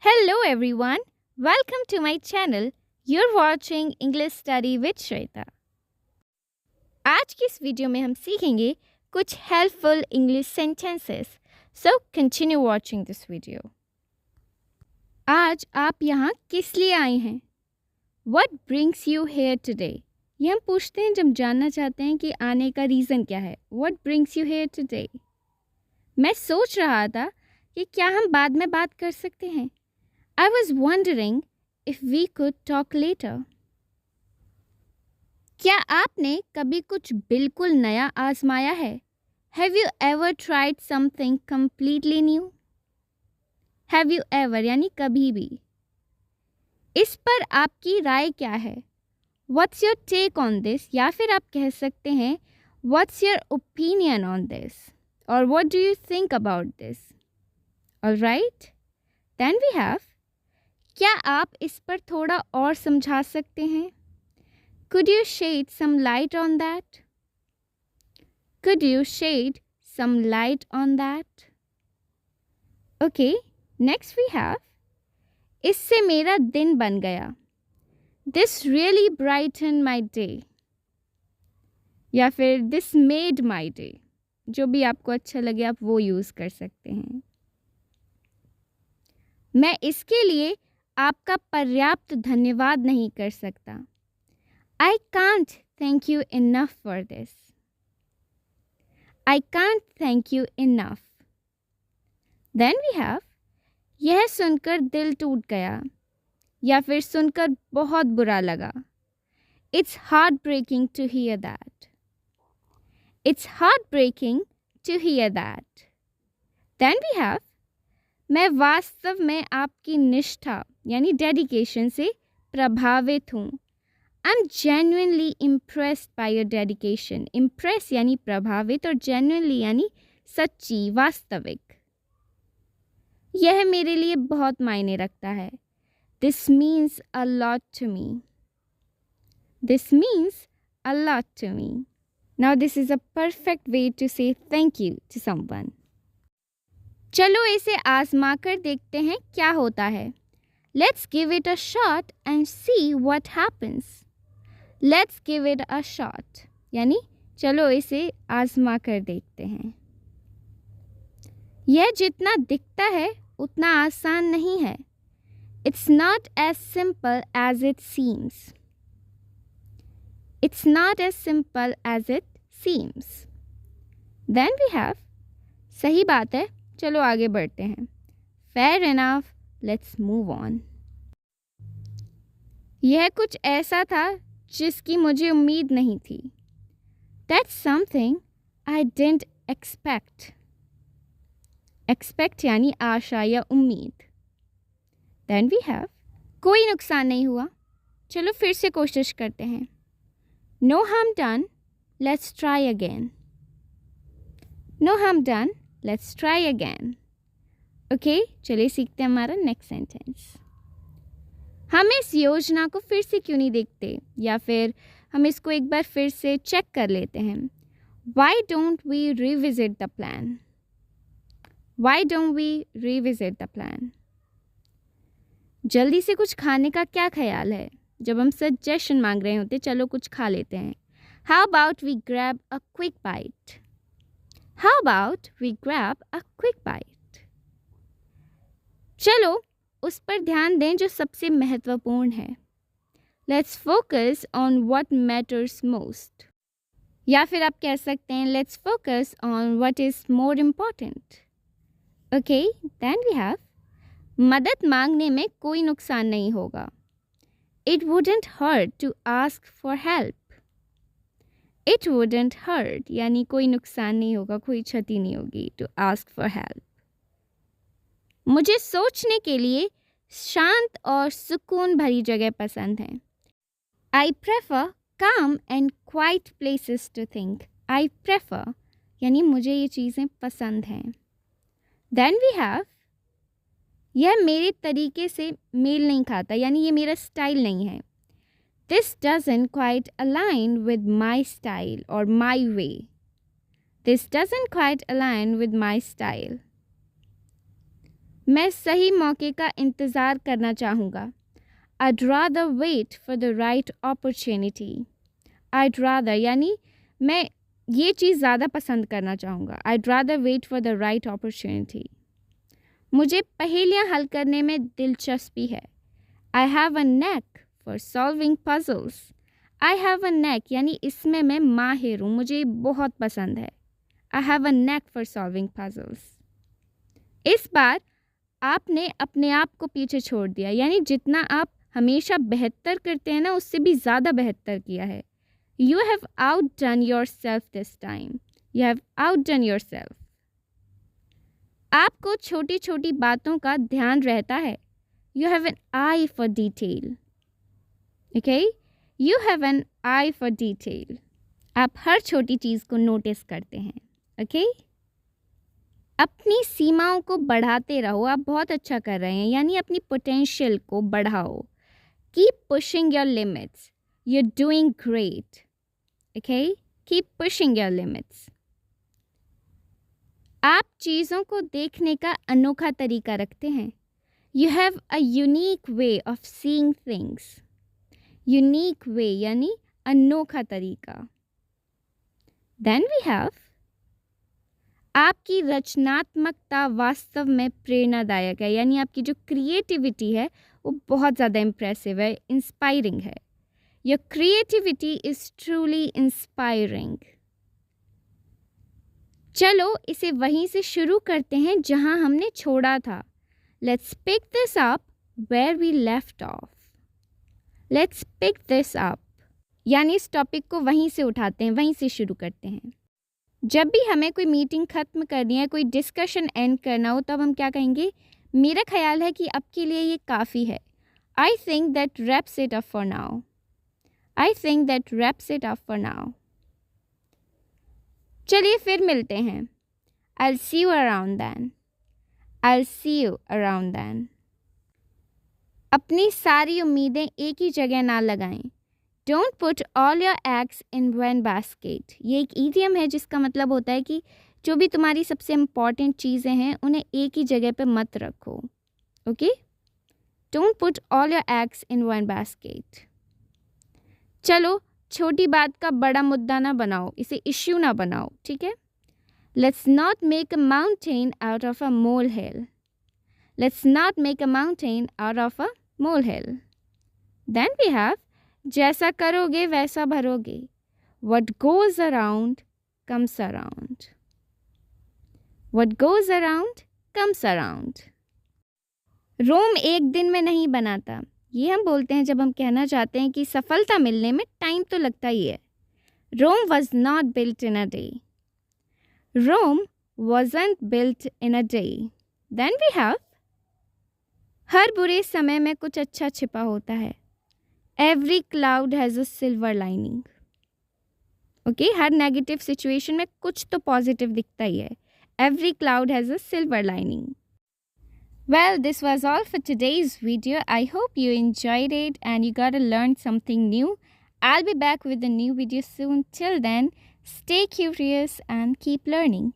Hello everyone, welcome to my channel. You're watching English Study with Shweta. आज की इस video में हम सीखेंगे कुछ helpful English sentences. So continue watching this video. आज आप यहाँ किस लिए आए हैं? What brings you here today? ये हम पूछते हैं जब जानना चाहते हैं कि आने का रीज़न क्या है. What brings you here today? मैं सोच रहा था कि क्या हम बाद में बात कर सकते हैं. I was wondering if we could talk later. क्या आपने कभी कुछ बिल्कुल नया आजमाया है? Have you ever tried something completely new? Have you ever यानी कभी भी. इस पर आपकी राय क्या है? What's your take on this? या फिर आप कह सकते हैं What's your opinion on this? Or what do you think about this? Alright? Then we have क्या आप इस पर थोड़ा और समझा सकते हैं? Could you shed some light on that? Could you shed some light on that? Okay, next we have इससे मेरा दिन बन गया. This really brightened my day. या फिर this made my day. जो भी आपको अच्छा लगे आप वो यूज़ कर सकते हैं. मैं इसके लिए आपका पर्याप्त धन्यवाद नहीं कर सकता. I can't thank you enough for this. I can't thank you enough. Then we have यह सुनकर दिल टूट गया या फिर सुनकर बहुत बुरा लगा. It's heartbreaking to hear that. It's heartbreaking to hear that. Then we have मैं वास्तव में आपकी निष्ठा यानी डेडिकेशन से प्रभावित हूँ. I'm genuinely impressed by your dedication. Impress यानी प्रभावित और genuinely यानी सच्ची वास्तविक. यह मेरे लिए बहुत मायने रखता है. This means a lot to me. This means a lot to me. Now this is a perfect way to say thank you to someone. चलो इसे आजमा कर देखते हैं क्या होता है. Let's give it a shot and see what happens. Let's give it a shot. यानी चलो इसे आजमा कर देखते हैं. यह जितना दिखता है उतना आसान नहीं है. It's not as simple as it seems. It's not as simple as it seems. Then we have सही बात है चलो आगे बढ़ते हैं. Fair enough, let's move on. यह कुछ ऐसा था जिसकी मुझे उम्मीद नहीं थी. That's something I didn't expect. Expect यानी आशा या उम्मीद. Then we have कोई नुकसान नहीं हुआ चलो फिर से कोशिश करते हैं. No harm done, let's try again. No harm done, let's try again. Okay, चलिए सीखते हैं हमारा नेक्स्ट सेंटेंस. हम इस योजना को फिर से क्यों नहीं देखते या फिर हम इसको एक बार फिर से चेक कर लेते हैं. Why don't we revisit the plan? Why don't we revisit the plan? जल्दी से कुछ खाने का क्या ख्याल है? जब हम सजेशन मांग रहे होते चलो कुछ खा लेते हैं. How about we grab a quick bite? How about we grab a quick bite? चलो उस पर ध्यान दें जो सबसे महत्वपूर्ण है. Let's focus on what matters most. या फिर आप कह सकते हैं Let's focus on what is more important. Okay, then we have मदद मांगने में कोई नुकसान नहीं होगा. It wouldn't hurt to ask for help. It wouldn't hurt यानी कोई नुकसान नहीं होगा कोई क्षति नहीं होगी to ask for help. मुझे सोचने के लिए शांत और सुकून भरी जगह पसंद है. I prefer calm and quiet places to think. I prefer यानी मुझे ये चीज़ें पसंद हैं. Then we have यह मेरे तरीके से मेल नहीं खाता यानी ये मेरा स्टाइल नहीं है. This doesn't quite align with my style or my way. This doesn't quite align with my style. मैं सही मौके का इंतज़ार करना चाहूँगा. I'd rather wait for the right opportunity. I'd rather यानी मैं ये चीज़ ज़्यादा पसंद करना चाहूँगा. I'd rather wait for the right opportunity. मुझे पहेलियाँ हल करने में दिलचस्पी है. I have a knack for solving puzzles. I have a knack यानी इसमें मैं माहिर हूँ, मुझे बहुत पसंद है. I have a knack for solving puzzles. इस बार आपने अपने आप को पीछे छोड़ दिया, यानी जितना आप हमेशा बेहतर करते हैं ना, उससे भी ज़्यादा बेहतर किया है. You have outdone yourself this time. You have outdone yourself. आपको छोटी छोटी बातों का ध्यान रहता है. You have an eye for detail. Okay? You have an eye for detail. आप हर छोटी चीज़ को नोटिस करते हैं. Okay? अपनी सीमाओं को बढ़ाते रहो. आप बहुत अच्छा कर रहे हैं, यानी अपनी पोटेंशियल को बढ़ाओ. Keep pushing your limits. You're doing great. Okay? Keep pushing your limits. आप चीज़ों को देखने का अनोखा तरीका रखते हैं. You have a unique way of seeing things. Unique way यानी अनोखा तरीका. Then we have आपकी रचनात्मकता वास्तव में प्रेरणादायक है, यानी आपकी जो क्रिएटिविटी है वो बहुत ज़्यादा इम्प्रेसिव है, इंस्पायरिंग है. Your creativity is truly inspiring. चलो इसे वहीं से शुरू करते हैं जहां हमने छोड़ा था. Let's pick this up where we left off. Let's pick this up. यानी इस टॉपिक को वहीं से उठाते हैं, वहीं से शुरू करते हैं. जब भी हमें कोई मीटिंग ख़त्म करनी है, कोई डिस्कशन एंड करना हो, तब हम क्या कहेंगे? मेरा ख्याल है कि अब के लिए ये काफ़ी है. I think that wraps it up for now. I think that wraps it up for now. चलिए फिर मिलते हैं. I'll see you around then. I'll see you around then. अपनी सारी उम्मीदें एक ही जगह ना लगाएं. Don't put all your eggs in one basket. ये एक idiom है जिसका मतलब होता है कि जो भी तुम्हारी सबसे इम्पॉर्टेंट चीज़ें हैं उन्हें एक ही जगह पे मत रखो. Okay? Don't put all your eggs in one basket. चलो छोटी बात का बड़ा मुद्दा ना बनाओ, इसे इश्यू ना बनाओ, ठीक है? Let's not make a mountain out of a molehill. Let's not make a mountain out of a molehill. Then we have जैसा करोगे वैसा भरोगे. What goes around comes around. What goes around comes around. रोम एक दिन में नहीं बनाता. ये हम बोलते हैं जब हम कहना चाहते हैं कि सफलता मिलने में टाइम तो लगता ही है. Rome was not built in a day. Rome wasn't built in a day. Then we have हर बुरे समय में कुछ अच्छा छिपा होता है. Every cloud has a silver lining. Okay, her negative situation में कुछ तो पॉजिटिव दिखता ही है. Every cloud has a silver lining. Well, this was all for today's video. I hope you enjoyed it and you got to learn something new. I'll be back with a new video soon. Till then, stay curious and keep learning.